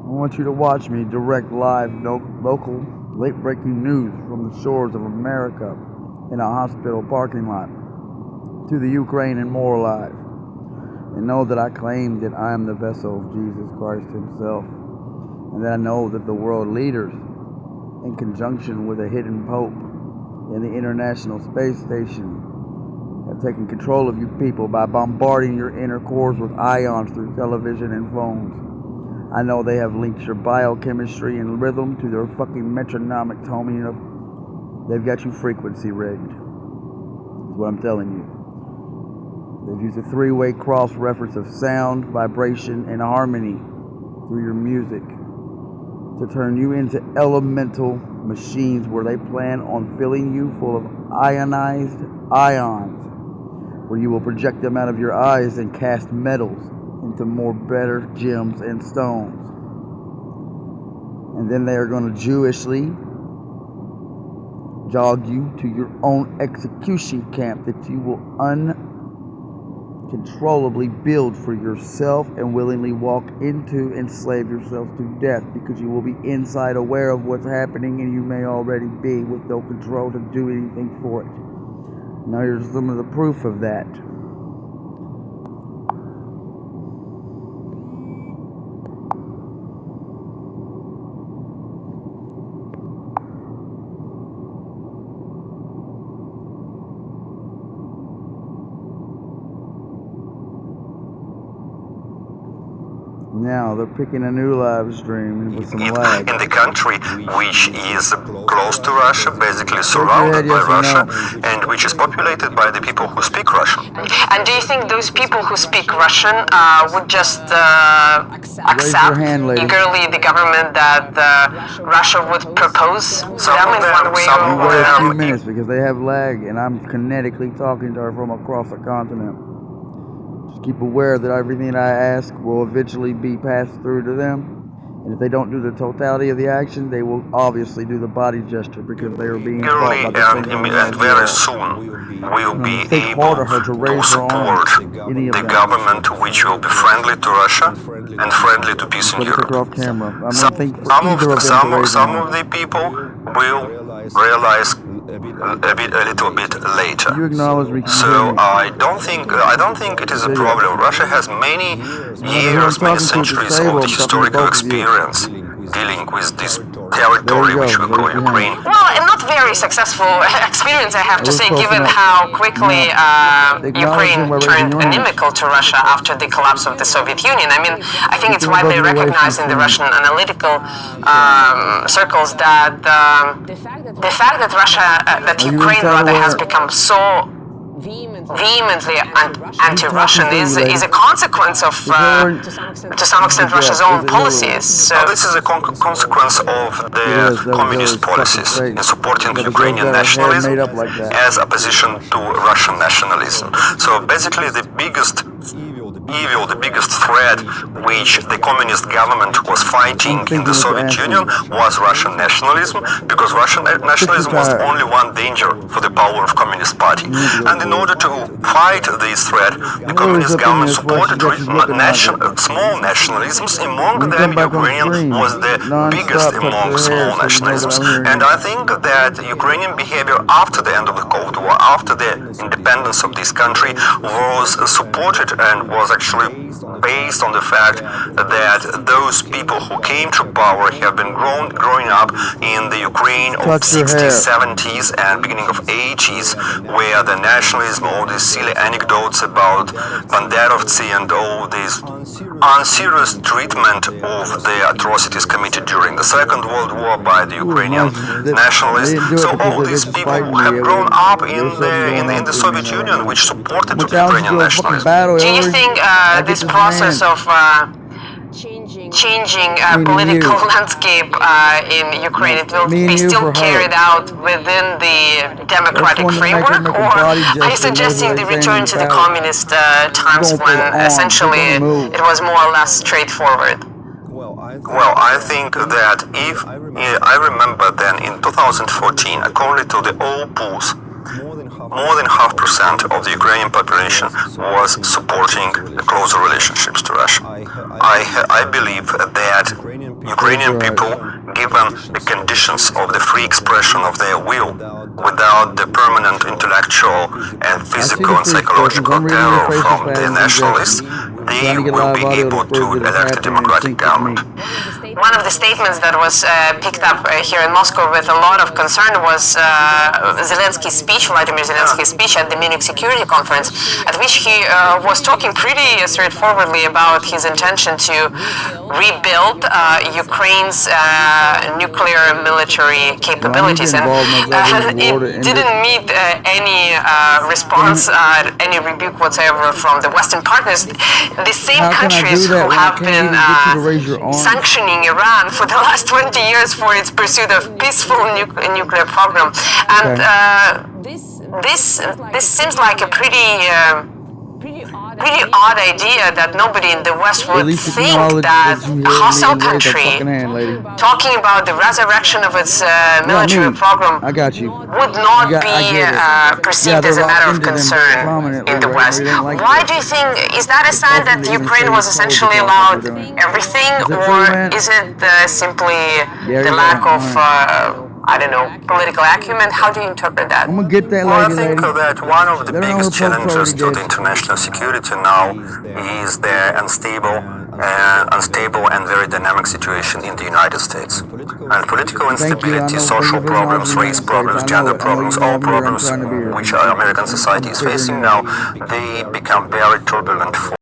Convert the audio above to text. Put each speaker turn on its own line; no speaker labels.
want you to watch me direct live local late-breaking news from the shores of America in a hospital parking lot to the Ukraine and more alive. And know that I claim that I am the vessel of Jesus Christ himself. And that I know that the world leaders, in conjunction with a hidden pope and the International Space Station, have taken control of you people by bombarding your inner cores with ions through television and phones. I know they have linked your biochemistry and rhythm to their fucking metronomic toming of... They've got you frequency rigged. That's what I'm telling you. They've used a three-way cross-reference of sound, vibration, and harmony through your music to turn you into elemental machines where they plan on filling you full of ionized ions, where you will project them out of your eyes and cast metals into more better gems and stones. And then they are going to Jewishly jog you to your own execution camp that you will uncontrollably build for yourself and willingly walk into and slave yourself to death, because you will be inside aware of what's happening and you may already be with no control to do anything for it. Now here's some of the proof of that. Now they're picking a new live stream with some lag.
In the country which is close to Russia, basically surrounded by Russia, and which is populated by the people who speak Russian.
And do you think those people who speak Russian would just accept eagerly the government that Russia would propose to them in one way or
another? Wait a few
another?
minutes because they have lag and I'm kinetically talking to her from across the continent. Keep aware that everything I ask will eventually be passed through to them. And if they don't do the totality of the action, they will obviously do the body gesture because they are being
Early and very soon we'll be able to support the government which will be friendly to Russia and friendly to peace in Europe. Some of the people will realize a little bit later. So I don't think it is a problem. Russia has many years, many centuries of historical experience dealing with this territory which we call Ukraine.
Well, and not very successful experience, I have to say, given how quickly Ukraine turned inimical to Russia after the collapse of the Soviet Union. I mean, I think it's widely recognized in the Russian analytical circles that the fact that Ukraine rather has become so vehemently anti-Russian is a consequence of, to some extent, Russia's own policies. So
this is a consequence of the communist policies in supporting Ukrainian nationalism as opposition to Russian nationalism. So basically the biggest evil, the biggest threat which the communist government was fighting in the Soviet Union was Russian nationalism, because Russian nationalism was only one danger for the power of Communist Party. And in order to fight this threat, the communist government supported small nationalisms. Among them, Ukrainian was the biggest among small nationalisms. And I think that Ukrainian behavior after the end of the Cold War, after the independence of this country, was supported and was actually based on the fact that those people who came to power have been growing up in the Ukraine of 60s, 70s, and beginning of 80s, where the nationalism, all these silly anecdotes about Banderovцы and all this unserious treatment of the atrocities committed during the Second World War by the Ukrainian nationalists. So all these people have grown up in the Soviet Union, which supported Ukrainian nationalism.
do you think this process of changing political landscape in Ukraine, it will be still carried out within the democratic framework, or are you suggesting the return to the communist times when essentially it was more or less straightforward?
Well, I think that if I remember then in 2014, according to the all polls, more than 0.5% of the Ukrainian population was supporting the closer relationships to Russia. I believe that Ukrainian people, given the conditions of the free expression of their will, without the permanent intellectual and physical and psychological terror from the nationalists, they will be able to elect a democratic government.
One of the statements that was picked up here in Moscow with a lot of concern was Zelensky's speech, Vladimir Zelensky's speech at the Munich Security Conference, at which he was talking pretty straightforwardly about his intention to rebuild Ukraine's nuclear military capabilities, and it didn't meet any response, any rebuke whatsoever from the Western partners. The same countries who have been sanctioning Iran for the last 20 years for its pursuit of peaceful nuclear program, and this seems like a pretty odd idea that nobody in the West would think that a hostile country talking about the resurrection of its military program would not be perceived as a matter of concern in the West. Why do you think, is that a sign that Ukraine was essentially allowed everything, or is it simply the lack of I don't know, political acumen? How do you interpret that?
I'm gonna get that
well,
lady,
I think that one of the biggest challenges to the international security now is the unstable and very dynamic situation in the United States. And political instability, social problems, race problems, gender problems, all problems which our American society is facing now, they become very turbulent for